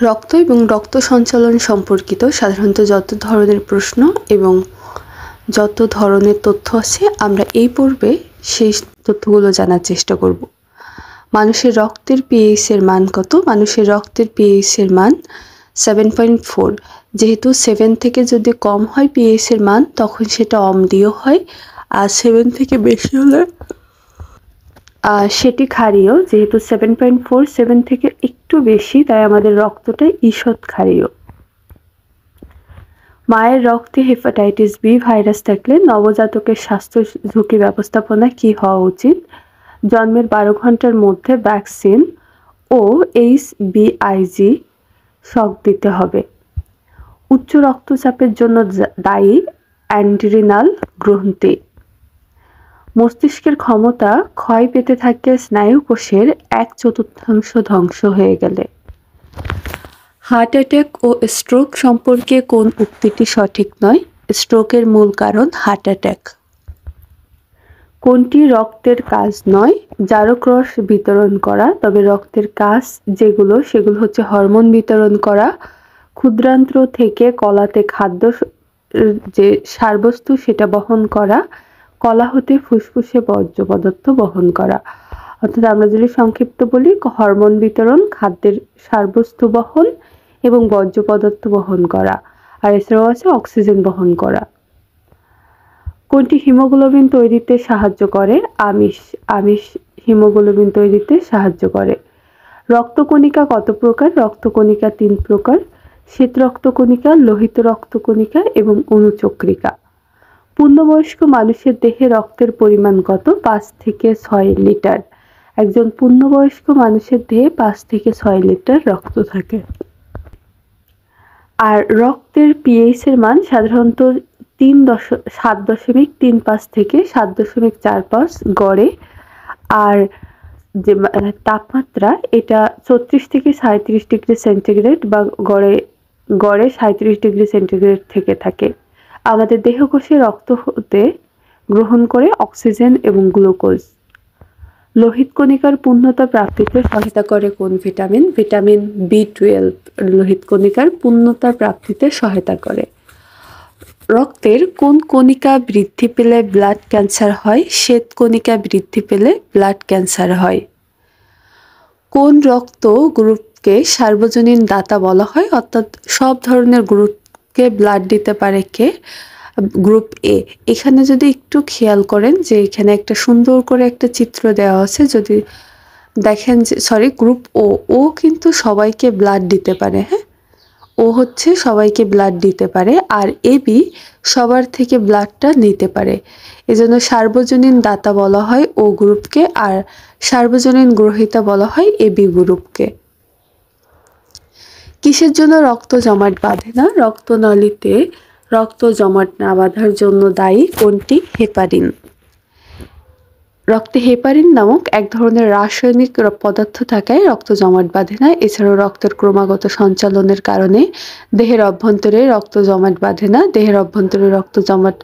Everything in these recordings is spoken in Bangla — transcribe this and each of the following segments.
রক্ত এবং রক্ত সঞ্চালন সম্পর্কিত সাধারণত যত ধরনের প্রশ্ন এবং যত ধরনের তথ্য আছে আমরা এই পর্বে সেই তথ্যগুলো জানার চেষ্টা করব। মানুষের রক্তের পিএইচ এর মান কত? মানুষের রক্তের পিএইচ এর মান 7.4। যেহেতু 7 থেকে যদি কম হয় পিএইচ এর মান তখন সেটা অম্লীয় হয়, আর 7 থেকে বেশি হলে সেটি ক্ষারীয়। যেহেতু 7.4 7 থেকে একটু বেশি, তাই আমাদের রক্তটা ঈষৎ ক্ষারীয়। মায়ের রক্তে হেপাটাইটিস বি ভাইরাস থাকলে নবজাতকের স্বাস্থ্য ঝুঁকি ব্যবস্থাপনা কি হওয়া উচিত? জন্মের 12 ঘন্টার মধ্যে ভ্যাকসিন ও HBIG শক দিতে হবে। উচ্চ রক্তচাপের জন্য দায়ী অ্যাড্রিনাল গ্রন্থি। মস্তিষ্কের ক্ষমতা ক্ষয় পেতে থাকে স্নায়ু কোষের 1/4 ধ্বংস হয়ে গেলে। হার্ট অ্যাটাক ও স্ট্রোক সম্পর্কে কোন উক্তিটি সঠিক নয়? স্ট্রোকের মূল কারণ হার্ট অ্যাটাক। কোনটি রক্তের কাজ নয়? জারক রস বিতরণ করা। তবে রক্তের কাজ সেগুলো হচ্ছে হরমোন বিতরণ করা, ক্ষুদ্রান্ত্র থেকে কলাতে খাদ্য যে সারবস্তু সেটা বহন করা, কলা হতে ফুসফুসে বর্জ্য পদার্থ বহন করা। অর্থাৎ আমরা যদি সংক্ষিপ্ত বলি, হরমোন বিতরণ, খাদ্যের সারবস্তু বহন এবং বর্জ্য পদার্থ বহন করা, আর এছাড়াও আছে অক্সিজেন বহন করা। কোনটি হিমোগ্লোবিন তৈরিতে সাহায্য করে? আমিষ হিমোগ্লোবিন তৈরিতে সাহায্য করে। রক্তকণিকা কত প্রকার? রক্তকণিকা 3 প্রকার: শ্বেত রক্তকণিকা, লোহিত রক্তকণিকা এবং অনুচক্রিকা। পূর্ণবয়স্ক মানুষের দেহে রক্তের পরিমাণ কত? 5 থেকে 6 লিটার। একজন পূর্ণবয়স্ক মানুষের দেহে 5 থেকে 6 লিটার রক্ত থাকে। আর রক্তের পিএইচ এর মান সাধারণত 7.35 থেকে 7.45 গড়ে। আর যে তাপমাত্রা এটা 34 থেকে 37 ডিগ্রি সেন্টিগ্রেড বা গড়ে 37 ডিগ্রি সেন্টিগ্রেড থেকে থাকে। আমাদের দেহকোষে রক্ত হতে গ্রহণ করে অক্সিজেন এবং গ্লুকোজ। লোহিত কণিকার পূর্ণতা প্রাপ্তিতে সহায়তা করে কোন ভিটামিন? ভিটামিন B12 লোহিত কণিকার পূর্ণতা প্রাপ্তিতে সহায়তা করে। রক্তের কোন কণিকা বৃদ্ধি পেলে ব্লাড ক্যান্সার হয়? শ্বেত কণিকা বৃদ্ধি পেলে ব্লাড ক্যান্সার হয়। কোন রক্ত গ্রুপকে সার্বজনীন দাতা বলা হয়? অর্থাৎ সব ধরনের গ্রুপকে ব্লাড দিতে পারে কে? গ্রুপ এ। এখানে যদি একটু খেয়াল করেন যে এখানে একটা সুন্দর করে একটা চিত্র দেওয়া আছে, যদি দেখেন যে গ্রুপ ও কিন্তু সবাইকে ব্লাড দিতে পারে। হ্যাঁ, ও হচ্ছে সবাইকে ব্লাড দিতে পারে, আর এবি সবার থেকে ব্লাডটা নিতে পারে। এজন্য সার্বজনীন দাতা বলা হয় ও গ্রুপকে, আর সার্বজনীন গ্রহীতা বলা হয় এবি গ্রুপকে। কিসের জন্য রক্ত জমাট বাঁধে না? রক্তনালীতে রক্ত জমাট না বাঁধার জন্য দায়ী কোনটি? হেপারিন। রক্তে হেপারিন নামক এক ধরনের রাসায়নিক পদার্থ থাকায় রক্ত জমাট বাঁধে না। এছাড়াও রক্তের ক্রমাগত সঞ্চালনের কারণে দেহের অভ্যন্তরে রক্ত জমাট বাঁধে না। দেহের অভ্যন্তরে রক্ত জমাট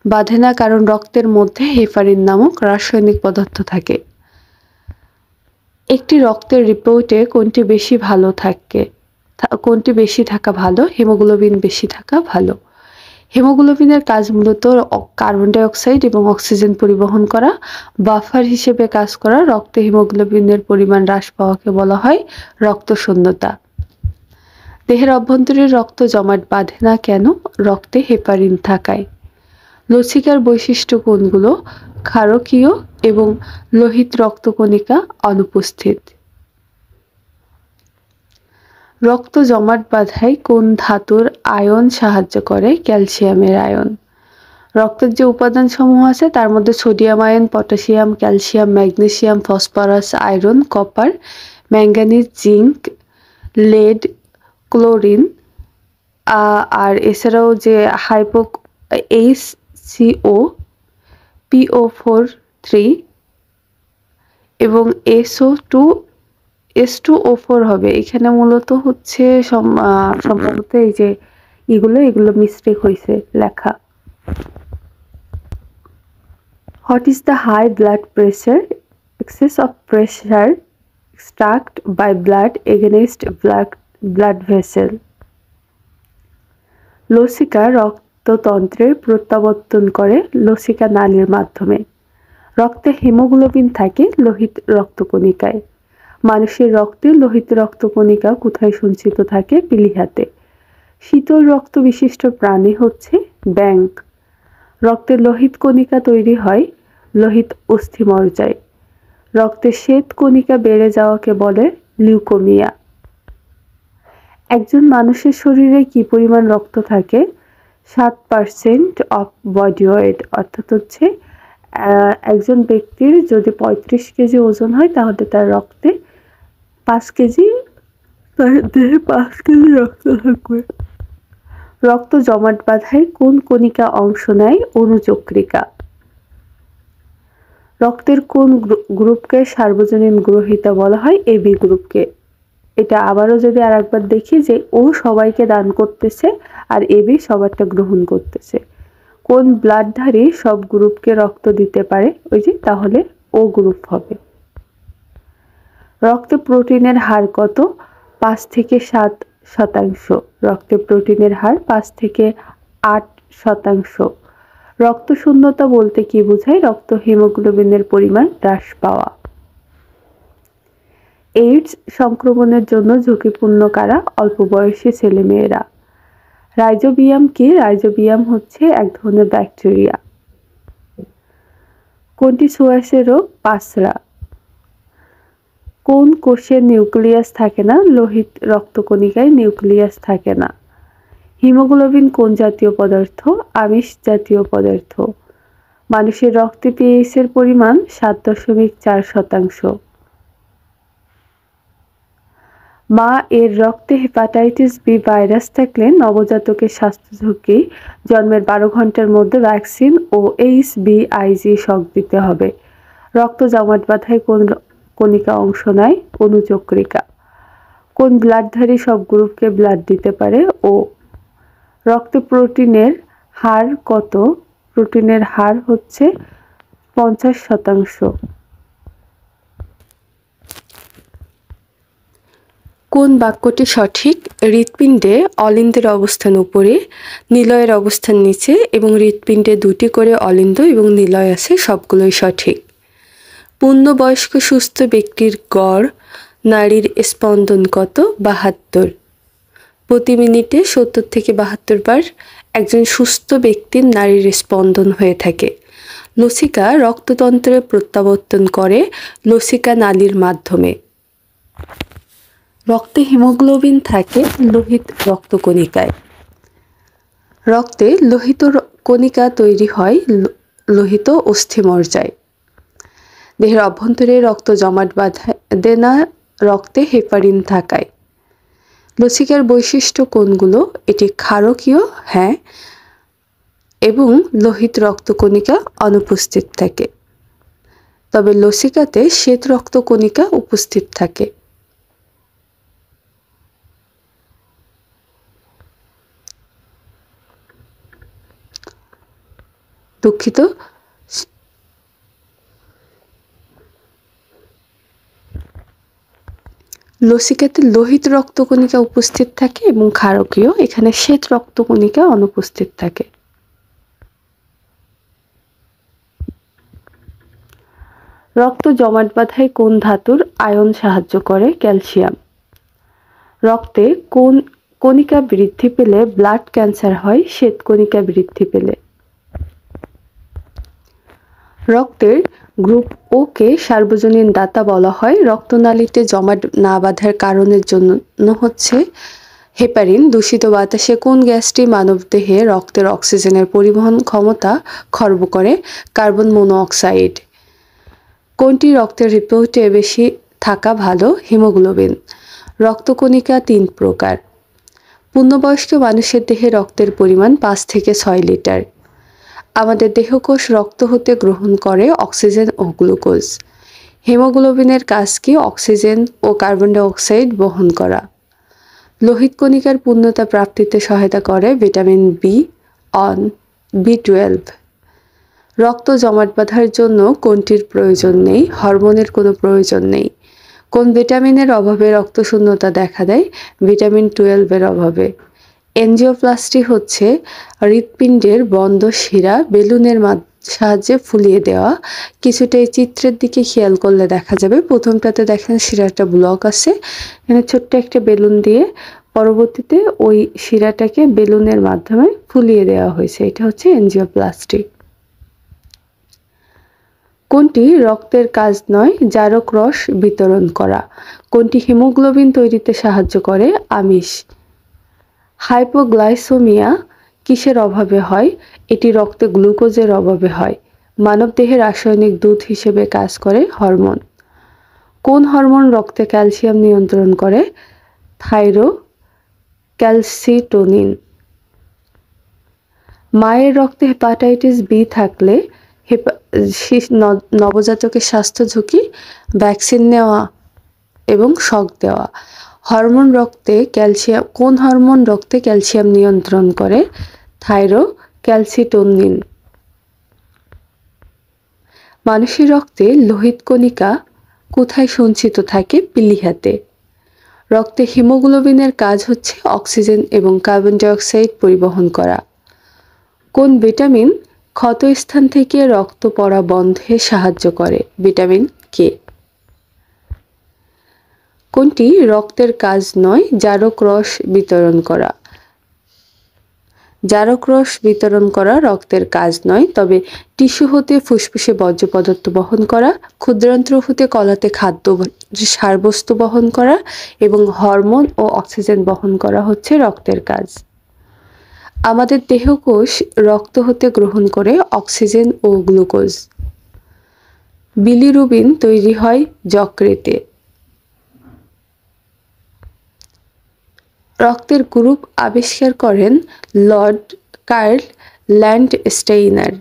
বাঁধে না কারণ রক্তের মধ্যে হেপারিন নামক রাসায়নিক পদার্থ থাকে। একটি রক্তের রিপোর্টে কোনটি বেশি থাকা ভালো? হিমোগ্লোবিন বেশি থাকা ভালো। হিমোগ্লোবিনের কাজ মূলত কার্বন ডাই অক্সাইড এবং অক্সিজেন পরিবহন করা। বাফার হিসেবে কাজ করা রক্তে হিমোগ্লোবিনের পরিমাণ হ্রাস পাওয়াকে বলা হয় রক্তশূন্যতা। দেহের অভ্যন্তরে রক্ত জমাট বাঁধে না কেন? রক্তে হেপারিন থাকায়। লসিকার বৈশিষ্ট্য কোনগুলো? ক্ষারকীয় এবং লোহিত রক্তকণিকা অনুপস্থিত। রক্ত জমাট বাঁধায় কোন ধাতুর আয়ন সাহায্য করে? ক্যালসিয়ামের আয়ন। রক্তের যে উপাদান সমূহ আছে তার মধ্যে sodium ion, potassium, calcium, magnesium, phosphorus, iron, copper, manganese, zinc, lead, chlorine, আর এছাড়াও যে HCO, PO4 এবং S2O4 হবে। এখানে মূলত হচ্ছে সম্ভবত এই যে এগুলো মিস্টেক হয়েছে লেখা। What is the high blood pressure? Excess of pressure extract by blood against blood blood vessel. লসিকা রক্ততন্ত্রের প্রত্যাবর্তন করে লসিকা নালীর মাধ্যমে। রক্তে হিমোগ্লোবিন থাকে লোহিত রক্তকণিকায়। মানুষের রক্তে লোহিত রক্তকণিকা কোথায় সঞ্চিত থাকে? প্লীহাতে। শীতল রক্ত বিশিষ্ট প্রাণী হচ্ছে ব্যাঙ। রক্তে লোহিত কণিকা তৈরি হয় লোহিত অস্থিমজ্জায়। রক্তে শ্বেত কণিকা বেড়ে যাওয়াকে বলে লিউকোমিয়া। একজন মানুষের শরীরে কি পরিমাণ রক্ত থাকে? 7% অফ বডি ওয়েট, অর্থাৎ হচ্ছে একজন ব্যক্তির যদি 35 কেজি ওজন হয় তাহলে তার রক্তে 5 কেজি, তার দেহে 5 কেজি রক্ত থাকবে। রক্ত জমাট বাঁধায় কোন কণিকা অংশ নেয়? অণুচক্রিকা। রক্তের কোন গ্রুপকে সার্বজনীন গ্রহীতা বলা হয়? এবি গ্রুপকে। এটা আবারও যদি আর একবার দেখি যে ও সবাইকে দান করতেছে আর এবি সবারটা গ্রহণ করতেছে। কোন ব্লাডধারী সব গ্রুপকে রক্ত দিতে পারে? ওই যে, তাহলে ও গ্রুপ হবে। রক্তে প্রোটিনের হার কত? 5 থেকে 7%। রক্তে প্রোটিনের হার 5 থেকে 8%। রক্ত শূন্যতা বলতে কি বোঝায়? রক্ত হিমোগ্লোবিনের পরিমাণ হ্রাস পাওয়া। এইডস সংক্রমণের জন্য ঝুঁকিপূর্ণ কারা? অল্প বয়সী ছেলেমেয়েরা। রাইজোবিয়াম কি? রাইজোবিয়াম হচ্ছে এক ধরনের ব্যাকটেরিয়া। কোনটি সোয়াসে রোগ? পাসরা। কোন কোষের নিউক্লিয়াস থাকে না? লোহিত রক্তকণিকায় নিউক্লিয়াস থাকে না। হিমোগ্লোবিন কোন জাতীয় পদার্থ? আমিষ জাতীয় পদার্থ। মানুষের রক্তে পিএইচ এর পরিমাণ 7.4%। মা এর রক্তে হেপাটাইটিস বি ভাইরাস থাকলে নবজাতকের স্বাস্থ্য ঝুঁকি জন্মের 12 ঘন্টার মধ্যে ভ্যাকসিন ও HBIG শক দিতে হবে। রক্ত জমাট বাঁধায় কোন কণিকা অংশ নেয়? অণুচক্রিকা। কোন ব্লাডধারী সব গ্রুপকে ব্লাড দিতে পারে? ও। রক্তে প্রোটিনের হার কত? প্রোটিনের হার হচ্ছে 50%। কোন বাক্যটি সঠিক? হৃৎপিণ্ডে অলিন্দের অবস্থান উপরে, নিলয়ের অবস্থান নিচে এবং হৃৎপিণ্ডে 2টি করে অলিন্দ এবং নিলয় আছে, সবগুলোই সঠিক। পূর্ণবয়স্ক সুস্থ ব্যক্তির গড় নাড়ির স্পন্দন কত? 72। প্রতি মিনিটে 70 থেকে 72 বার একজন সুস্থ ব্যক্তির নাড়ির স্পন্দন হয়ে থাকে। লসিকা রক্ততন্ত্রে প্রত্যাবর্তন করে লসিকা নালীর মাধ্যমে। রক্তে হিমোগ্লোবিন থাকে লোহিত রক্তকণিকায়। রক্তে লোহিত কণিকা তৈরি হয় লোহিত অস্থিমজ্জায়। দেহের অভ্যন্তরে রক্ত জমাট বাঁধে না রক্তে হেপারিন থাকায়। লসিকার বৈশিষ্ট্য কোনগুলো? এটি ক্ষারকীয়, হ্যাঁ, এবং লোহিত রক্তকণিকা অনুপস্থিত থাকে। তবে লসিকাতে শ্বেত রক্তকণিকা উপস্থিত থাকে। দুঃখিত, লসিকাতে লোহিত রক্তকণিকা উপস্থিত থাকে এবং ক্ষারকীয়, এখানে শ্বেত রক্তকণিকা অনুপস্থিত থাকে। রক্ত জমাট বাঁধায় কোন ধাতুর আয়ন সাহায্য করে? ক্যালসিয়াম। রক্তে কোন কণিকা বৃদ্ধি পেলে ব্লাড ক্যান্সার হয়? শ্বেত কণিকা বৃদ্ধি পেলে। রক্তের গ্রুপ ও কে সার্বজনীন দাতা বলা হয়। রক্তনালীতে জমাট না বাঁধার কারণের জন্য হচ্ছে হেপারিন। দূষিত বাতাসে কোন গ্যাসটি মানবদেহে রক্তের অক্সিজেনের পরিবহন ক্ষমতা খর্ব করে? Carbon monoxide. কোনটি রক্তের রিপোর্টে বেশি থাকা ভালো? হিমোগ্লোবিন। রক্তকণিকা 3 প্রকার। পূর্ণবয়স্ক মানুষের দেহে রক্তের পরিমাণ 5 থেকে 6 লিটার। আমাদের দেহকোষ রক্ত হতে গ্রহণ করে অক্সিজেন ও গ্লুকোজ। হিমোগ্লোবিনের কাজ কি? অক্সিজেন ও কার্বন ডাই অক্সাইড বহন করা। লোহিত কণিকার পূর্ণতা প্রাপ্তিতে সহায়তা করে ভিটামিন B12। রক্ত জমাট বাঁধার জন্য কোনটির প্রয়োজন নেই? হরমোনের কোনো প্রয়োজন নেই। কোন ভিটামিনের অভাবে রক্তশূন্যতা দেখা দেয়? ভিটামিন 12 এর অভাবে। এনজিওপ্লাস্টি হচ্ছে হৃৎপিণ্ডের বন্ধ শিরা বেলুনের সাহায্যে ফুলিয়ে দেওয়া। কিছুটা এই চিত্রের দিকে খেয়াল করলে দেখা যাবে, প্রথমটাতে দেখেন শিরাটা ব্লক আছে, এখানে ছোট্ট একটা বেলুন দিয়ে পরবর্তীতে ওই শিরাটাকে বেলুনের মাধ্যমে ফুলিয়ে দেওয়া হয়েছে, এটা হচ্ছে এনজিওপ্লাস্টি। কোনটি রক্তের কাজ নয়? জারক রস বিতরণ করা। কোনটি হিমোগ্লোবিন তৈরিতে সাহায্য করে? আমিষ। হাইপোগ্লাইসেমিয়া কিসের অভাবে হয়? এটি রক্তে গ্লুকোজের অভাবে হয়। মানবদেহে রাসায়নিক দুধ হিসেবে কাজ করে হরমোন। কোন হরমোন রক্তে ক্যালসিয়াম নিয়ন্ত্রণ করে? থাইরোক্যালসিটোনিন। মায়ের রক্তে হেপাটাইটিস বি থাকলে নবজাতকের স্বাস্থ্য ঝুঁকি, ভ্যাকসিন নেওয়া এবং শক দেওয়া। কোন হরমোন রক্তে ক্যালসিয়াম নিয়ন্ত্রণ করে? থাইরোক্যালসিটোনিন। মানুষের রক্তে লোহিত কণিকা কোথায় সঞ্চিত থাকে? প্লীহাতে। রক্তে হিমোগ্লোবিনের কাজ হচ্ছে অক্সিজেন এবং কার্বন ডাইঅক্সাইড পরিবহন করা। কোন ভিটামিন ক্ষতস্থান থেকে রক্ত পড়া বন্ধে সাহায্য করে? Vitamin K. কোনটি রক্তের কাজ নয়? জারক রস বিতরণ করা। জারক রস বিতরণ করা রক্তের কাজ নয়, তবে টিস্যু হতে ফুসফুসে বর্জ্য পদার্থ বহন করা, ক্ষুদ্রান্ত্র হতে কলাতে খাদ্য সারবস্তু বহন করা এবং হরমোন ও অক্সিজেন বহন করা হচ্ছে রক্তের কাজ। আমাদের দেহকোষ রক্ত হতে গ্রহণ করে অক্সিজেন ও গ্লুকোজ। বিলিরুবিন তৈরি হয় যকৃতে। রক্তের গ্রুপ আবিষ্কার করেন লর্ড কার্ল ল্যান্ডস্টেইনার।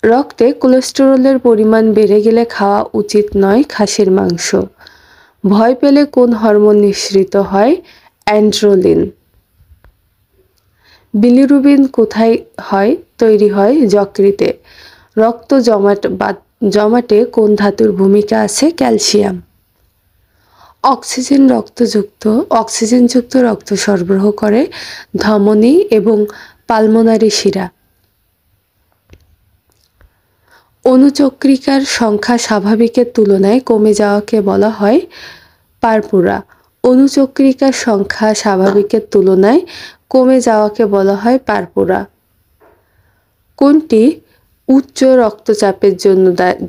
রক্তে কোলেস্টেরলের পরিমাণ বেড়ে গেলে খাওয়া উচিত নয় খাসির মাংস। ভয় পেলে কোন হরমোন নিঃসৃত হয়? অ্যাড্রেনালিন। বিলিরুবিন কোথায় তৈরি হয়? যকৃতে। রক্ত জমাটে কোন ধাতুর ভূমিকা আছে? ক্যালসিয়াম। অক্সিজেনযুক্ত রক্ত সরবরাহ করে ধমনী এবং পালমোনারি শিরা। অনুচক্রিকার সংখ্যা স্বাভাবিকের তুলনায় কমে যাওয়াকে বলা হয় পারপুরা। অনুচক্রিকার সংখ্যা স্বাভাবিকের তুলনায় কমে যাওয়াকে বলা হয় পারপুরা। কোনটি উচ্চ রক্তচাপের জন্য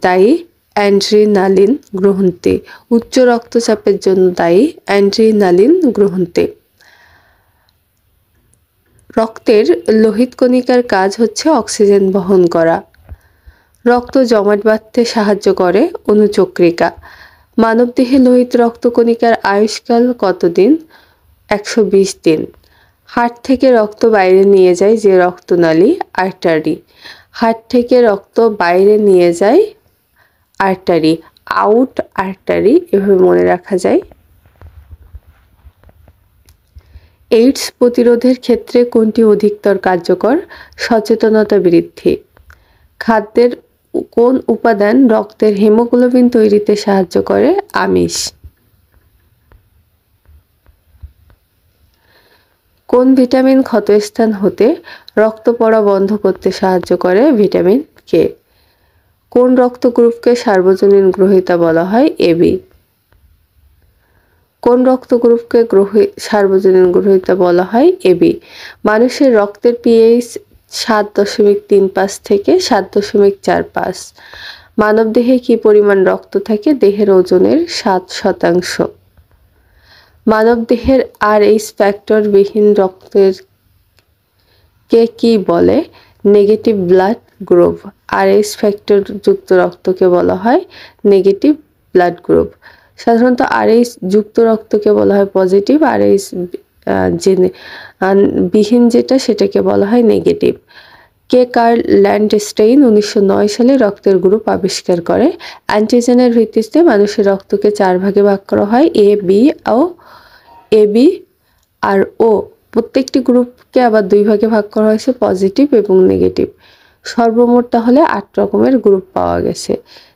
দায়ী? অ্যাড্রিনালিন গ্রন্থি। উচ্চ রক্তচাপের জন্য দায়ী অ্যাড্রিনালিন গ্রন্থি। রক্তের লোহিত কণিকার কাজ হচ্ছে অক্সিজেন বহন করা। রক্ত জমাট বাঁধতে সাহায্য করে অনুচক্রিকা। মানবদেহে লোহিত রক্তকণিকার আয়ুষ্কাল কতদিন? 120 দিন। হার্ট থেকে রক্ত বাইরে নিয়ে যায় যে রক্তনালী? আর্টারি। হার্ট থেকে রক্ত বাইরে নিয়ে যায় আর্টারি, আউট আর্টারি, এভাবে মনে রাখা যায়। এইডস প্রতিরোধের ক্ষেত্রে কোনটি অধিকতর কার্যকর? সচেতনতা বৃদ্ধি। খাদ্যের কোন উপাদান রক্তের হিমোগ্লোবিন তৈরিতে সাহায্য করে? আমিষ। কোন ভিটামিন ক্ষতস্থান হতে রক্ত পড়া বন্ধ করতে সাহায্য করে? Vitamin K. কোন রক্ত গ্রুপকে সার্বজনীন গ্রহীতা বলা হয়? এবি। কোন রক্ত গ্রুপকে সার্বজনীন গ্রহীতা বলা হয়? এবি। মানুষের রক্তের পিএইচ 7.35 থেকে 7.45। মানবদেহে কি পরিমাণ রক্ত থাকে? দেহের ওজনের 7%। মানবদেহের RH ফ্যাক্টর বিহীন রক্তের কে কি বলে? Negative blood group. RH factor যুক্ত রক্তকে বলা হয় নেগেটিভ ব্লাড গ্রুপ। সাধারণত RH যুক্ত রক্তকে বলা হয় পজিটিভ, RH বিহীন সেটাকে বলা হয় নেগেটিভ। কার্ল ল্যান্ডস্টেইন 1909 সালে রক্তের গ্রুপ আবিষ্কার করে। অ্যান্টিজেনের ভিত্তিতে মানুষের রক্তকে 4 ভাগে ভাগ করা হয়, এবি আর ও। প্রত্যেকটি গ্রুপকে আবার 2 ভাগে ভাগ করা হয়েছে, পজিটিভ এবং নেগেটিভ। সর্বমোট তাহলে 8 রকমের গ্রুপ পাওয়া গেছে।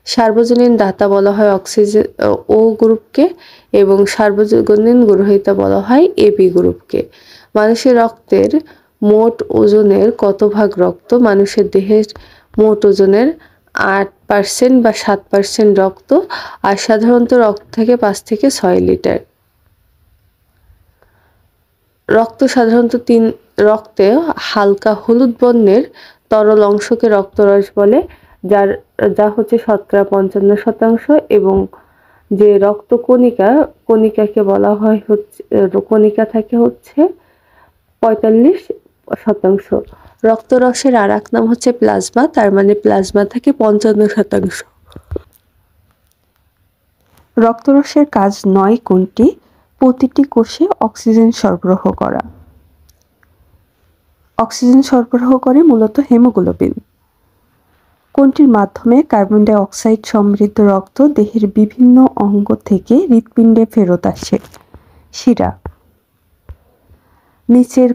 সার্বজনীন দাতা বলা হয় অক্সিজেন ও গ্রুপকে এবং সার্বজনীন গ্রহীতা বলা হয় এবি গ্রুপকে। মানুষের রক্তের মোট ওজনের কত ভাগ রক্ত? মানুষের দেহের মোট ওজনের 8% বা 7% রক্ত, আর সাধারণত রক্ত থেকে 5 থেকে 6 লিটার। রক্তে হালকা হলুদ বর্ণের তরল অংশকে রক্তরস বলে, যা হচ্ছে শতকরা 55%, এবং যে কণিকাকে বলা হয় কণিকা থাকে হচ্ছে 45%। রক্তরসের আর এক নাম হচ্ছে প্লাজমা, তার মানে প্লাজমা থাকে 55%। রক্তরসের কাজ নয় কোনটি? প্রতিটি কোষে অক্সিজেন সরবরাহ করা। অক্সিজেন সরবরাহ করে মূলত হিমোগ্লোবিন। কোনটির মাধ্যমে কার্বন ডাই অক্সাইড সমৃদ্ধ রক্ত দেহের বিভিন্ন অঙ্গ থেকে হৃৎপিণ্ডে ফেরত আসে? শিরা। নিচের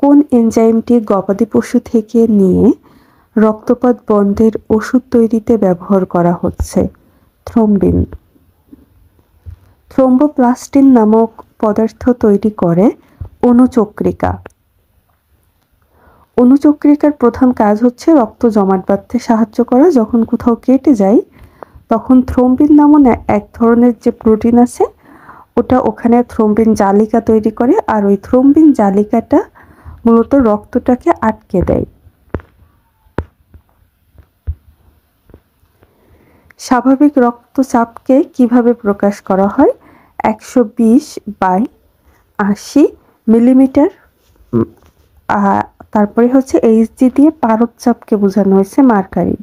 কোন এনজাইমটি গবাদি পশু থেকে নিয়ে রক্তপাত বন্ধের ওষুধ তৈরিতে ব্যবহার করা হচ্ছে? থ্রোম্বিন। থ্রোম্বোপ্লাস্টিন নামক পদার্থ তৈরি করে অণুচক্রিকা। অণুচক্রিকার প্রধান কাজ হচ্ছে রক্ত জমাট বাঁধতে সাহায্য করা। যখন কোথাও কেটে যায় তখন থ্রোম্বিন নামক এক ধরনের যে প্রোটিন আছে ওটা ওখানে থ্রোম্বিন জালিকা তৈরি করে, আর ওই থ্রোম্বিন জালিকাটা মূলত রক্তটাকে আটকে দেয়। স্বাভাবিক রক্তচাপকে কিভাবে প্রকাশ করা হয়? 120/80 মিলিমিটার। তারপরে হচ্ছে এইচজি দিয়ে পারদচাপকে বোঝানো হয়েছে মার্কারি।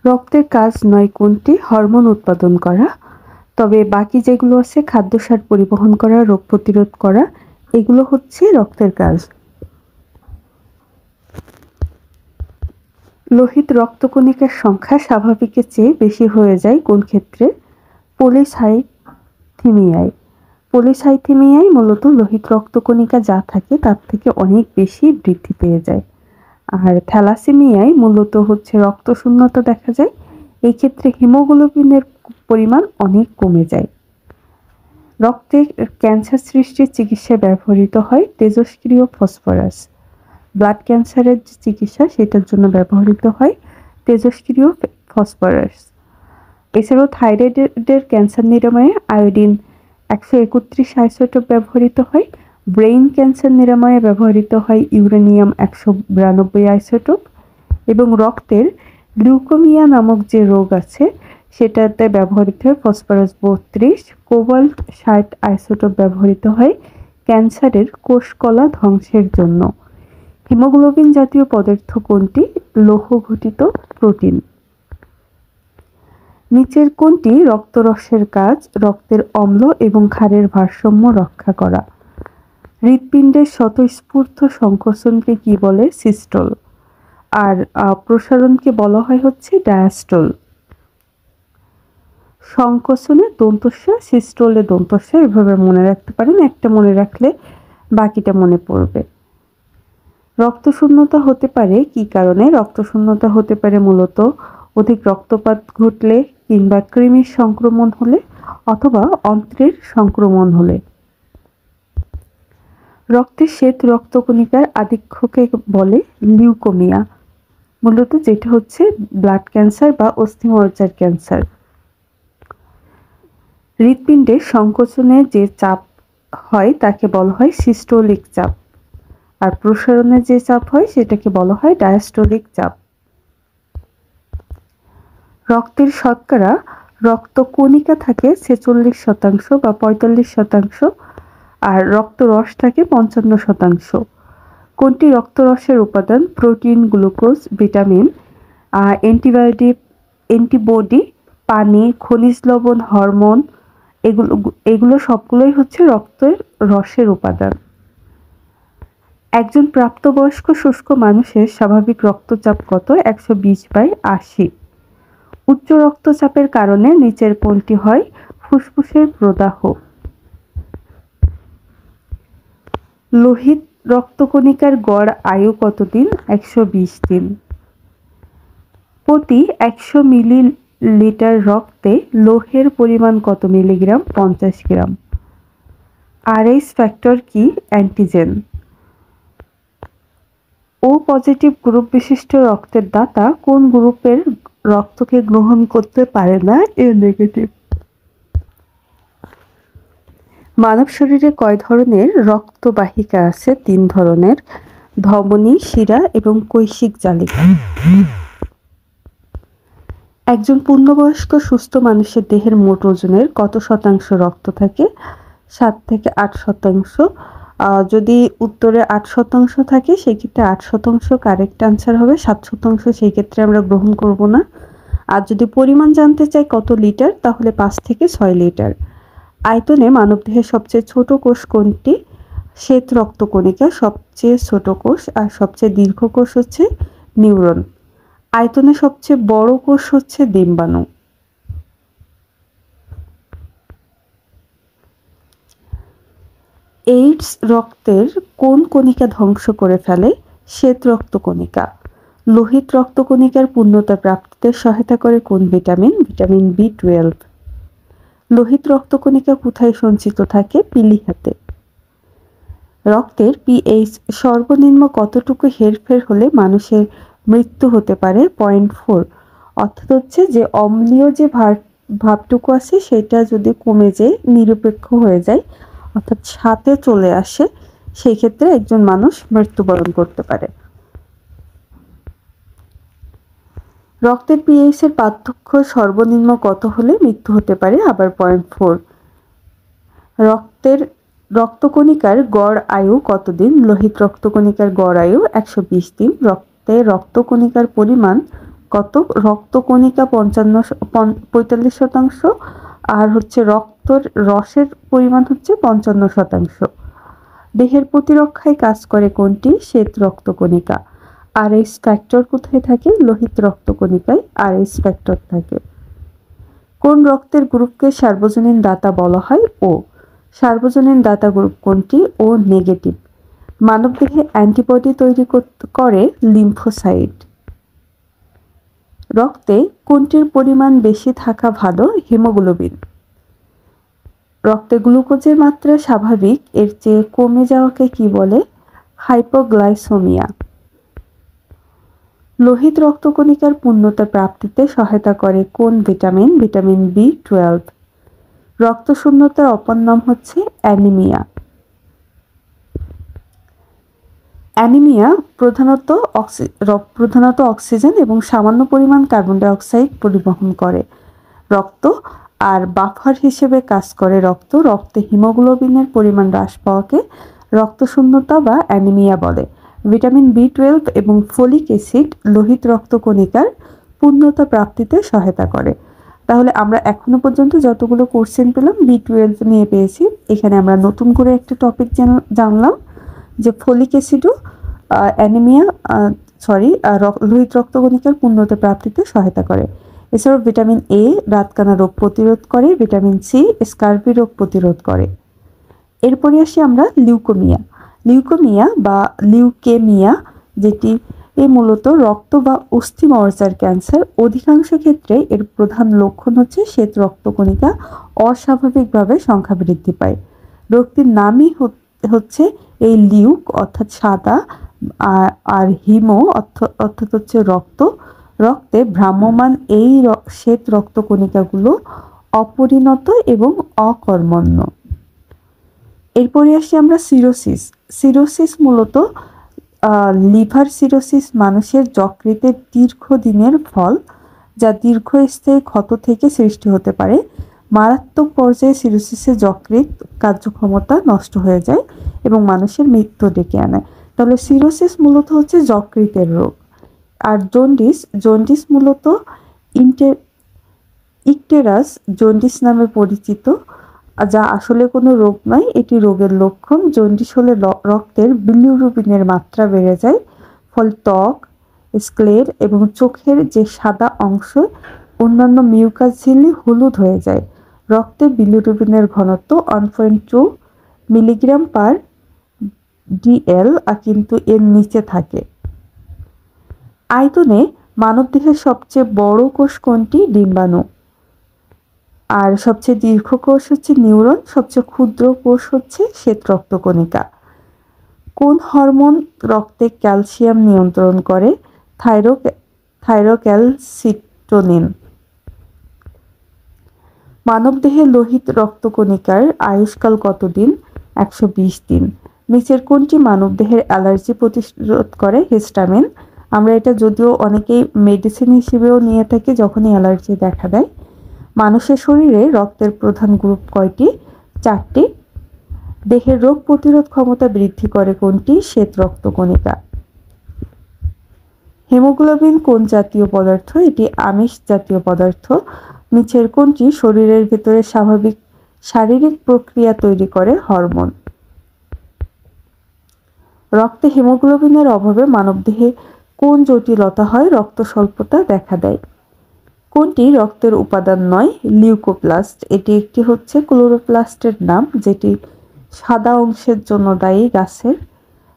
রক্তের কাজ নয় কোনটি? হরমোন উৎপাদন করা। তবে বাকি যেগুলো আছে খাদ্যসার পরিবহন করা, রোগ প্রতিরোধ করা, এগুলো হচ্ছে রক্তের কাজ। লোহিত রক্তকণিকার সংখ্যা স্বাভাবিকের চেয়ে বেশি হয়ে যায় কোন ক্ষেত্রে? পলিসাইথেমিয়ায়। পলিসাইথেমিয়ায় মূলত লোহিত রক্তকণিকা যা থাকে তার থেকে অনেক বেশি বৃদ্ধি পেয়ে যায়। আর থ্যালাসেমিয়ায় মূলত হচ্ছে রক্তশূন্যতা দেখা যায়। এই ক্ষেত্রে হিমোগ্লোবিনের পরিমাণ অনেক কমে যায়। রক্তে ক্যান্সার সৃষ্টির চিকিৎসায় ব্যবহৃত হয় তেজস্ক্রিয় ফসফরাস। ব্লাড ক্যান্সারের যে চিকিৎসা সেটার জন্য ব্যবহৃত হয় তেজস্ক্রিয় ফসফরাস। এছাড়াও থাইরয়েডের ক্যান্সার নিরাময়ে আয়োডিন 131 আইসোটোপ ব্যবহৃত হয়। ব্রেইন ক্যান্সার নিরাময়ে ব্যবহৃত হয় ইউরেনিয়াম 192 আইসোটোপ, এবং রক্তের লিউকোমিয়া নামক যে রোগ আছে সেটাতে ব্যবহৃত হয় ফসফরাস 32, কোবাল্ট 60 আইসোটোপ ব্যবহৃত হয় ক্যান্সারের কোষকলা ধ্বংসের জন্য। হিমোগ্লোবিন জাতীয় পদার্থ কোনটি? লৌহ ঘটিত প্রোটিন। নিচের কোনটি রক্তরসের কাজ? রক্তের অম্ল এবং ক্ষারের ভারসাম্য রক্ষা করা। হৃৎপিণ্ডের স্বতঃস্ফূর্ত সংকোচনকে কি বলে? সিস্টোল। আর প্রসারণকে বলা হয় হচ্ছে ডায়াস্টোল। সংকোচনে দন্তস্ব, সিস্টোলে দন্তস্ব, এভাবে মনে রাখতে পারেন। একটা মনে রাখলে বাকিটা মনে পড়বে। রক্তশূন্যতা হতে পারে কি কারণে? রক্তশূন্যতা হতে পারে মূলত অধিক রক্তপাত ঘটলে, কিংবা কৃমির সংক্রমণ হলে, অথবা অন্ত্রের সংক্রমণ হলে। রক্তে শ্বেত রক্তকণিকার আধিক্যকে বলে লিউকোমিয়া, মূলত যেটা হচ্ছে ব্লাড ক্যান্সার বা অস্থিমজ্জার ক্যান্সার। হৃৎপিণ্ডের সংকোচনে যে চাপ হয় তাকে বলা হয় সিস্টোলিক চাপ, আর প্রসারণে যে চাপ হয় সেটাকে বলা হয় ডায়াস্টোলিক চাপ। রক্তের শতকরা রক্তকণিকা থাকে 46% বা 45%, আর রক্তরস থাকে 55%। কোনটি রক্তরসের উপাদান? প্রোটিন, গ্লুকোজ, ভিটামিন, অ্যান্টিবডি, পানি, খনিজ লবণ, হরমোন, এগুলো সবগুলোই হচ্ছে রক্তের রসের উপাদান। একজন প্রাপ্তবয়স্ক শুষ্ক মানুষের স্বাভাবিক রক্তচাপ কত? 120/80। উচ্চ রক্তচাপের কারণে নিচের কোনটি হয়? ফুসফুসের প্রদাহ। লোহিত রক্তকণিকার গড় আয়ু কতদিন? 120 দিন। প্রতি 100 মিলিলিটার রক্তে লোহের পরিমাণ কত মিলিগ্রাম? 50 গ্রাম। আরএইচ ফ্যাক্টর কি? অ্যান্টিজেন। ও পজিটিভ গ্রুপ বিশিষ্ট রক্তের দাতা কোন গ্রুপের রক্তকে গ্রহণ করতে পারে না? এ নেগেটিভ। মানব শরীরে কয় ধরনের রক্তবাহিকা আছে? 3 ধরনের, ধমনী, শিরা এবং কৈশিক জালিকা। একজন পূর্ণবয়স্ক সুস্থ মানুষের দেহের মোট ওজনের কত শতাংশ রক্ত থাকে? 7 থেকে 8%। যদি উত্তরে 8% থাকে সেক্ষেত্রে 8% কারেক্ট আনসার হবে, 7% সেই ক্ষেত্রে আমরা গ্রহণ করব না। আর যদি পরিমাণ জানতে চাই কত লিটার, তাহলে 5 থেকে 6 লিটার। আয়তনে মানবদেহের সবচেয়ে ছোট কোষ কোনটি? শ্বেত রক্তকণিকা সবচেয়ে ছোট কোষ, আর সবচেয়ে দীর্ঘ কোষ হচ্ছে নিউরন। আয়তনে সবচেয়ে বড় কোষ হচ্ছে ডিম্বাণু। এইডস রক্তের কোন কণিকা ধ্বংস করে ফেলে? শ্বেত রক্তকণিকা। লোহিত রক্তকণিকার পূর্ণতা প্রাপ্তিতে সহায়তা করে কোন ভিটামিন? Vitamin B12। লোহিত রক্তকণিকা কোথায় সঞ্চিত থাকে? পিলিহাতে। রক্তের পিএইচ সর্বনিম্ন কতটুকু হেরফের হলে মানুষের মৃত্যু হতে পারে? 0.4। অর্থাৎ হচ্ছে যে অম্লীয় যে ভাবটুকু আছে সেটা যদি কমে যায়, নিরপেক্ষ হয়ে যায়, অর্থাৎ 7-এ চলে আসে, সেই ক্ষেত্রে একজন মানুষ মৃত্যুবরণ করতে পারে। রক্তের পিএইচ এর পার্থক্য সর্বনিম্ন কত হলে মৃত্যু হতে পারে? আবার 0.4। রক্তকণিকার গড় আয়ু কতদিন? লোহিত রক্তকণিকার গড় আয়ু 120 দিন। রক্তকণিকার পরিমাণ কত? রক্তকণিকা 45%, আর হচ্ছে রক্তর রসের পরিমাণ হচ্ছে 55%। দেহের প্রতিরক্ষায় কাজ করে কোনটি? শ্বেত রক্তকণিকা। আরএইচ ফ্যাক্টর কোথায় থাকে? লোহিত রক্তকণিকায় আরএইচ ফ্যাক্টর থাকে। কোন রক্তের গ্রুপকে সার্বজনীন দাতা বলা হয়? ও। সার্বজনীন দাতা গ্রুপ কোনটি? ও নেগেটিভ। মানবদেহে অ্যান্টিবডি তৈরি করে লিম্ফোসাইট। রক্তে কোনটির পরিমাণ বেশি থাকা ভালো? হিমোগ্লোবিন। রক্তে গ্লুকোজের মাত্রা স্বাভাবিক এর চেয়ে কমে যাওয়াকে কি বলে? হাইপোগ্লাইসেমিয়া। লোহিত রক্তকণিকার পূর্ণতা প্রাপ্তিতে সহায়তা করে কোন ভিটামিন? Vitamin B12। রক্তশূন্যতার অপর নাম হচ্ছে অ্যানিমিয়া। অ্যানিমিয়া প্রধানত অক্সিজেন এবং সামান্য পরিমাণ কার্বন ডাই অক্সাইড পরিবহন করে। রক্ত আর বাফার হিসেবে কাজ করে রক্তে হিমোগ্লোবিনের পরিমাণ হ্রাস পাওয়াকে রক্তশূন্যতা বা অ্যানিমিয়া বলে। ভিটামিন B12 এবং ফলিক অ্যাসিড লোহিত রক্তকণিকার পূর্ণতা প্রাপ্তিতে সহায়তা করে। তাহলে আমরা এখনো পর্যন্ত যতগুলো কোশ্চেন পেলাম B12 নিয়ে পেয়েছি। এখানে আমরা নতুন করে একটা টপিক জানলাম যে ফলিক অ্যাসিডও অ্যানিমিয়া লোহিত রক্তকণিকার পূর্ণতা প্রাপ্তিতে সহায়তা করে। এছাড়াও ভিটামিন A রাতকানা রোগ প্রতিরোধ করে, ভিটামিন C স্কার্বি রোগ প্রতিরোধ করে। এরপরে আসি আমরা লিউকোমিয়া বা লিউকেমিয়া, যেটি মূলত রক্ত বা অস্থি মজ্জার ক্যান্সার। অধিকাংশ ক্ষেত্রে এর প্রধান লক্ষণ হচ্ছে শ্বেত রক্তকণিকা অস্বাভাবিকভাবে সংখ্যা বৃদ্ধি পায়। রোগটির নামই হচ্ছে এই লিউক অর্থাৎ সাদা, আর হিমো অর্থাৎ হচ্ছে রক্তে ভ্রাম্যমান এই শ্বেত রক্তকণিকাগুলো অপরিণত এবং অকর্মণ্য। এরপরে আসি আমরা সিরোসিস মূলত লিভার সিরোসিস মানুষের যকৃতের দীর্ঘদিনের ফল, যা দীর্ঘস্থায়ী ক্ষত থেকে সৃষ্টি হতে পারে। মারাত্মক পর্যায়ে সিরোসিসে যকৃত কার্যক্ষমতা নষ্ট হয়ে যায় এবং মানুষের মৃত্যু ডেকে আনে। তাহলে সিরোসিস মূলত হচ্ছে যকৃতের রোগ। আর জন্ডিস মূলত ইকটেরাস জন্ডিস নামে পরিচিত, যা আসলে কোনো রোগ নয়, এটি রোগের লক্ষণ। জন্ডিস হলে রক্তের বিলিরুবিনের মাত্রা বেড়ে যায়, ফলে ত্বক, স্ক্লের এবং চোখের যে সাদা অংশ অন্যান্য মিউকাস ঝিল্লি হলুদ হয়ে যায়। রক্তে বিলিরুবিনের ঘনত্ব 1.2 mg/dl, কিন্তু এর নিচে থাকে। আয়তনে মানবদেহের সবচেয়ে বড় কোষ কোনটি? ডিম্বাণু। আর সবচেয়ে দীর্ঘ কোষ হচ্ছে নিউরন, সবচেয়ে ক্ষুদ্র কোষ হচ্ছে শ্বেত রক্তকণিকা। কোন হরমোন রক্তে ক্যালসিয়াম নিয়ন্ত্রণ করে? থাইরোক্যালসিটোনিন। মানবদেহে লোহিত রক্তকণিকার আয়ুষ্কাল কতদিন? 120 দিন। নিচের কোনটি মানবদেহের অ্যালার্জি প্রতিরোধ করে? হিস্টামিন। আমরা এটা যদিও অনেকেই মেডিসিন হিসেবেও নিয়ে থাকি যখনই অ্যালার্জি দেখা দেয়। মানুষের শরীরে রক্তের প্রধান গ্রুপ কয়টি? 4টি। দেহের রোগ প্রতিরোধ ক্ষমতা বৃদ্ধি করে কোনটি? শ্বেত রক্তকণিকা। হিমোগ্লোবিন কোন জাতীয় পদার্থ? এটি আমিষ জাতীয় পদার্থ। নিচের কোনটি শরীরের ভেতরে স্বাভাবিক শারীরিক প্রক্রিয়া তৈরি করে? হরমোন। রক্তে হিমোগ্লোবিনের অভাবে মানবদেহে কোন জটিলতা হয়? রক্ত স্বল্পতা দেখা দেয়। কোনটি রক্তের উপাদান নয়? লিউকোপ্লাস্ট। এটি একটি হচ্ছে ক্লোরোপ্লাস্টের নাম, যেটি সাদা অংশের জন্য দায়ী গাছের।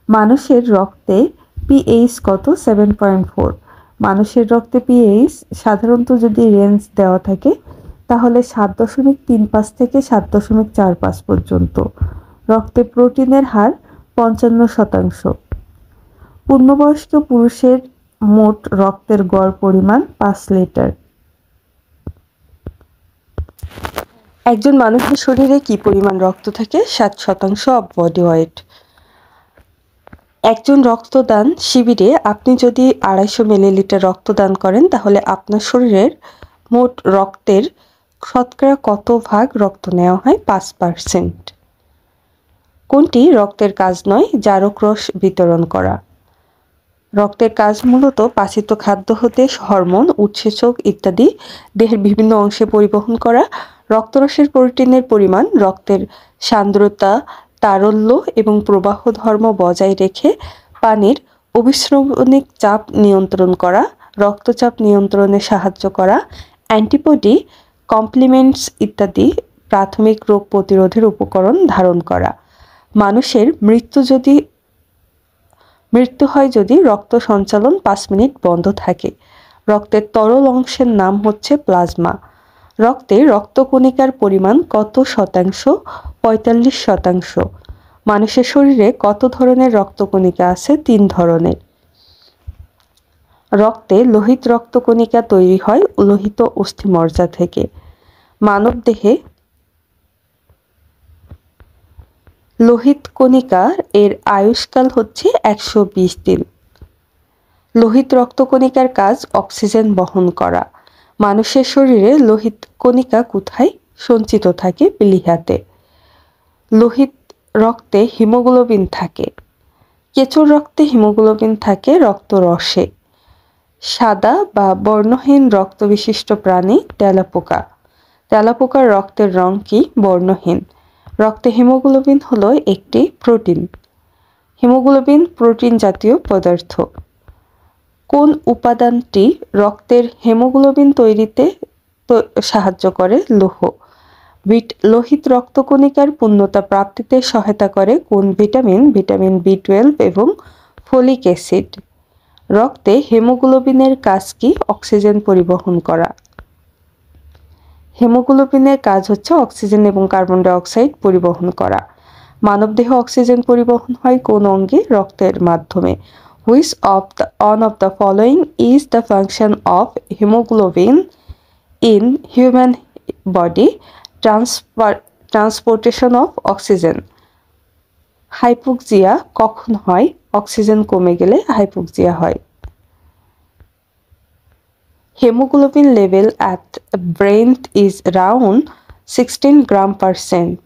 মানুষের রক্তে পিএইচ কত? 7.4। মানুষের রক্তে পিএইচ সাধারণত যদি রেঞ্জ দেওয়া থাকে তাহলে 7.35 থেকে 7.45 পর্যন্ত। রক্তে প্রোটিনের হার 55%। পূর্ণবয়স্ক পুরুষের মোট রক্তের গড় পরিমাণ 5 লিটার। একজন মানুষের শরীরে কি পরিমাণ রক্ত থাকে? 7% অফ বডি ওয়েট। একজন রক্তদান শিবিরে আপনি যদি 250 মিলিলিটার রক্তদান করেন তাহলে আপনার শরীরের মোট রক্তের শতকরা কত ভাগ রক্ত নেওয়া হয়? 5%। কোনটি রক্তের কাজ নয়? জারক রস বিতরণ করা। রক্তের কাজ মূলত পাচিত খাদ্য হতে হরমোন, উৎসেচক ইত্যাদি দেহের বিভিন্ন অংশে পরিবহন করা। রক্তরসের প্রোটিনের পরিমাণ, রক্তের সান্দ্রতা, তারল্য এবং প্রবাহ ধর্ম বজায় রেখে পানির অভিস্রবণিক চাপ নিয়ন্ত্রণ করা, রক্তচাপ নিয়ন্ত্রণে সাহায্য করা, অ্যান্টিবডি, কমপ্লিমেন্টস ইত্যাদি প্রাথমিক রোগ প্রতিরোধের উপকরণ ধারণ করা। মানুষের মৃত্যু হয় যদি রক্ত সঞ্চালন 5 মিনিট বন্ধ থাকে। রক্তের তরল অংশের নাম হচ্ছে প্লাজমা। রক্তে রক্তকণিকার পরিমাণ কত শতাংশ? 45%। মানুষের শরীরে কত ধরনের রক্তকণিকা আছে? 3 ধরনের। রক্তে লোহিত রক্তকণিকা তৈরি হয় লোহিত অস্থিমজ্জা থেকে। মানবদেহে লোহিত কণিকা এর আয়ুষ্কাল হচ্ছে 120 দিন। লোহিত রক্তকণিকার কাজ অক্সিজেন বহন করা। মানুষের শরীরে লোহিত কণিকা কোথায় সঞ্চিত থাকে? প্লীহাতে। লোহিত রক্তে হিমোগ্লোবিন থাকে। কেঁচোর রক্তে হিমোগ্লোবিন থাকে রক্তরসে। সাদা বা বর্ণহীন রক্ত বিশিষ্ট প্রাণী তেলাপোকা। তেলাপোকার রক্তের রং কি? বর্ণহীন। রক্তে হিমোগ্লোবিন হলো একটি প্রোটিন। হিমোগ্লোবিন প্রোটিন জাতীয় পদার্থ। কোন উপাদানটি রক্তের হিমোগ্লোবিন তৈরিতে সাহায্য করে? লৌহ। লোহিত রক্তকণিকার পূর্ণতা প্রাপ্তিতে সহায়তা করে কোন ভিটামিন? ভিটামিন B12 এবং ফলিক অ্যাসিড। রক্তে হিমোগ্লোবিনের কাজ কি? অক্সিজেন পরিবহন করা। হিমোগ্লোবিনের কাজ হচ্ছে অক্সিজেন এবং কার্বন ডাই অক্সাইড পরিবহন করা। মানবদেহে অক্সিজেন পরিবহন হয় কোন অঙ্গে? রক্তের মাধ্যমে। Which of the following is the function of hemoglobin in human body? Transportation of oxygen. Hypoxia কখন হয়? অক্সিজেন কমে গেলে হাইপোক্সিয়া হয়। Hemoglobin level at brain is around 16 gram%.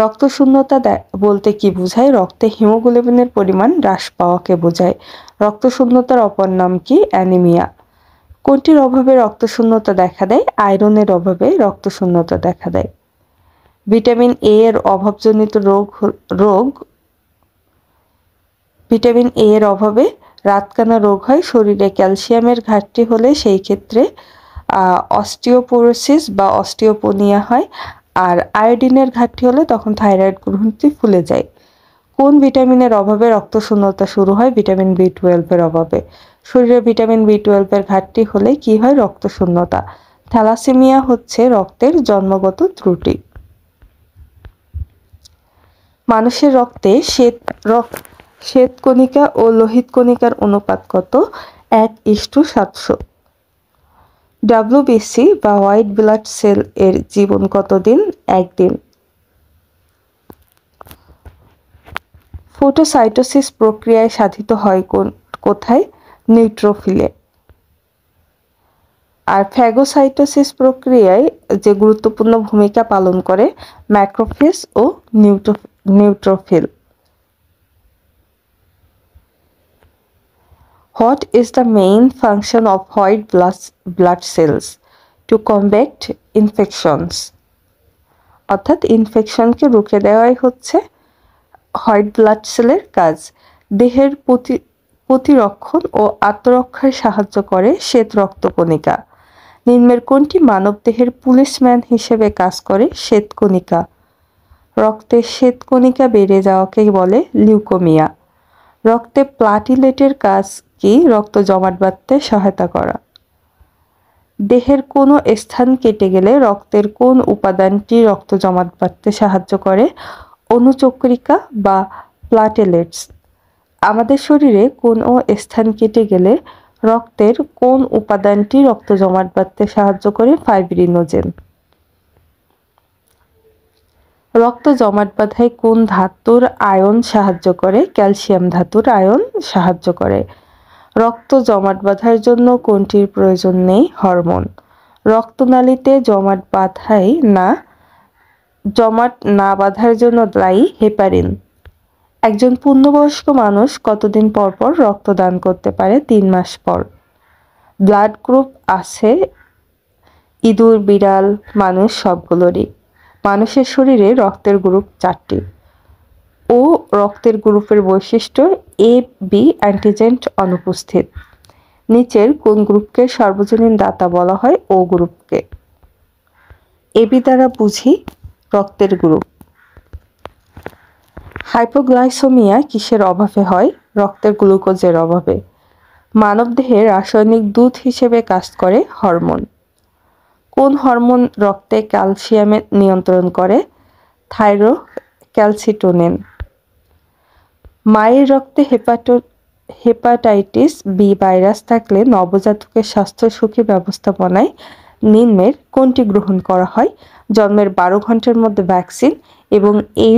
রক্তশূন্যতা বলতে কি বোঝায়? রক্তে হিমোগ্লোবিনের পরিমাণ হ্রাস পাওয়াকে বোঝায়। রক্তশূন্যতার অপর নাম কি? অ্যানিমিয়া। কোনটির অভাবে রক্তশূন্যতা দেখা দেয়? আয়রনের অভাবে রক্তশূন্যতা দেখা দেয়। ভিটামিন এ এর অভাবজনিত রোগ ভিটামিন এ এর অভাবে রাতকানা রোগ হয়। শরীরে ক্যালসিয়ামের ঘাটতি হলে সেই ক্ষেত্রে অস্টিওপোরোসিস বা অস্টিওপোনিয়া হয়। আর আয়োডিনের ঘাটতি হলে তখন থাইরয়েড গ্রন্থি ফুলে যায়। কোন ভিটামিনের অভাবে রক্তশূন্যতা শুরু হয়? ভিটামিন B12 এর অভাবে। শরীরে ভিটামিন B12 এর ঘাটতি হলে কি হয়? রক্তশূন্যতা। থ্যালাসেমিয়া হচ্ছে রক্তের জন্মগত ত্রুটি। মানুষের রক্তে শ্বেতকণিকা ও লোহিত কণিকার অনুপাত কত? 1:700। WBC বা হোয়াইট ব্লাড সেল এর জীবন কতদিন? 1 দিন। ফটোসাইটোসিস প্রক্রিয়ায় সাধিত হয় কোথায়? নিউট্রোফিলে। আর ফ্যাগোসাইটোসিস প্রক্রিয়ায় যে গুরুত্বপূর্ণ ভূমিকা পালন করে ম্যাক্রোফেজ ও neutrophil. What is the main function of white blood cells? To combat infections. অর্থাৎ ইনফেকশনকে রুখে দেওয়াই হচ্ছে হোয়াইট ব্লাড সেলের কাজ। দেহের প্রতিরক্ষণ ও আত্মরক্ষায় সাহায্য করে শ্বেত রক্তকণিকা। নিম্নের কোনটি মানবদেহের পুলিশম্যান হিসেবে কাজ করে? শ্বেতকণিকা। রক্তে শ্বেতকণিকা বেড়ে যাওয়াকে বলে লিউকোমিয়া। রক্তে প্লাটিলেটের কাজ কি? রক্ত জমাট বাঁধতে সহায়তা করা। দেহের কোনো স্থান কেটে গেলে রক্তের কোন উপাদানটি রক্ত জমাট বাঁধতে সাহায্য করে? অনুচক্রিকা বা প্লাটেলেটস। আমাদের শরীরে কোনো স্থান কেটে গেলে রক্তের কোন উপাদানটি রক্ত জমাট বাঁধতে সাহায্য করে? ফাইব্রিনোজেন। রক্ত জমাট বাঁধায় কোন ধাতুর আয়ন সাহায্য করে? ক্যালসিয়াম ধাতুর আয়ন সাহায্য করে। রক্ত জমাট বাঁধার জন্য কোনটির প্রয়োজন নেই? হরমোন। রক্তনালীতে জমাট না বাঁধার জন্য দায়ী হেপারিন। একজন পূর্ণবয়স্ক মানুষ কতদিন পর পর রক্তদান করতে পারে? 3 মাস পর। ব্লাড গ্রুপ আছে ইঁদুর, বিড়াল, মানুষ সবগুলোরই। মানুষের শরীরে রক্তের গ্রুপ 4টি। ও রক্তের গ্রুপের বৈশিষ্ট্য AB অ্যান্টিজেন অনুপস্থিত। নিচের কোন গ্রুপকে সর্বজনীন দাতা বলা হয়? O গ্রুপকে। AB দ্বারা বুঝি রক্তের গ্রুপ। হাইপোগ্লাইসেমিয়া কিসের অভাবে হয়? রক্তের গ্লুকোজের অভাবে। মানবদেহে রাসায়নিক দূত হিসেবে কাজ করে হরমোন। কোন হরমোন রক্তে ক্যালসিয়ামের নিয়ন্ত্রণ করে? থাইরোক্যালসিটোনিন। মায়ের রক্তে হেপাটাইটিস বি ভাইরাস থাকলে নবজাতকের স্বাস্থ্য ঝুঁকি ব্যবস্থাপনায় নিম্নের কোনটি গ্রহণ করা হয়? জন্মের 12 ঘন্টার মধ্যে ভ্যাকসিন এবং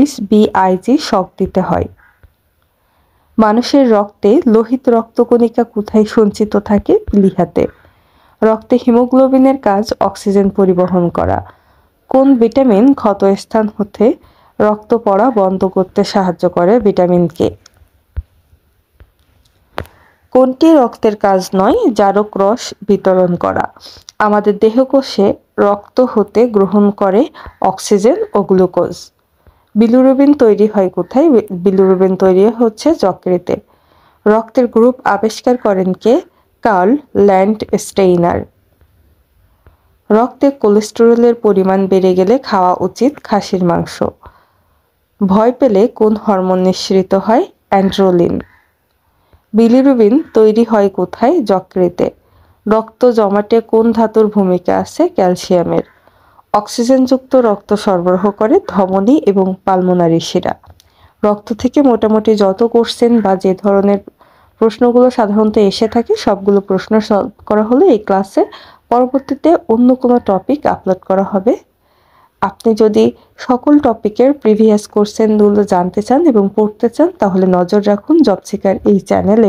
HBIG শক দিতে হয়। মানুষের রক্তে লোহিত রক্তকণিকা কোথায় সঞ্চিত থাকে? প্লীহাতে। রক্তে হিমোগ্লোবিনের কাজ অক্সিজেন পরিবহন করা। কোন ভিটামিন ক্ষতস্থান হতে রক্ত পড়া বন্ধ করতে সাহায্য করে? Vitamin K. কোনটি রক্তের কাজ নয়? জারক রস বিতরণ করা। আমাদের দেহকোষে রক্ত হতে গ্রহণ করে অক্সিজেন ও গ্লুকোজ। বিলিরুবিন তৈরি হয় কোথায়? বিলিরুবিন তৈরি হচ্ছে যকৃতে। রক্তের গ্রুপ আবিষ্কার করেন কে? Curl Landsteiner. রক্তে কোলেস্টেরলের পরিমাণ বেড়ে গেলে খাওয়া উচিত খাসির মাংস। ভয় পেলে কোন হরমোন নিঃসৃত হয়? অ্যাড্রেনালিন। বিলিরুবিন তৈরি হয় কোথায়? যকৃতে। রক্ত জমাটে কোন ধাতুর ভূমিকা আছে? ক্যালসিয়ামের। অক্সিজেনযুক্ত রক্ত সরবরাহ করে ধমনী এবং পালমোনারি শিরা। রক্ত থেকে মোটামুটি যত কোশ্চেন বা যে ধরনের প্রশ্নগুলো সাধারণত এসে থাকে সবগুলো প্রশ্ন সলভ করা হলে এই ক্লাসে পরবর্তীতে অন্য কোনো টপিক আপলোড করা হবে। আপনি যদি সকল টপিকের প্রিভিয়াস কোশ্চেনগুলো জানতে চান এবং পড়তে চান তাহলে নজর রাখুন জব সিকার এই চ্যানেল।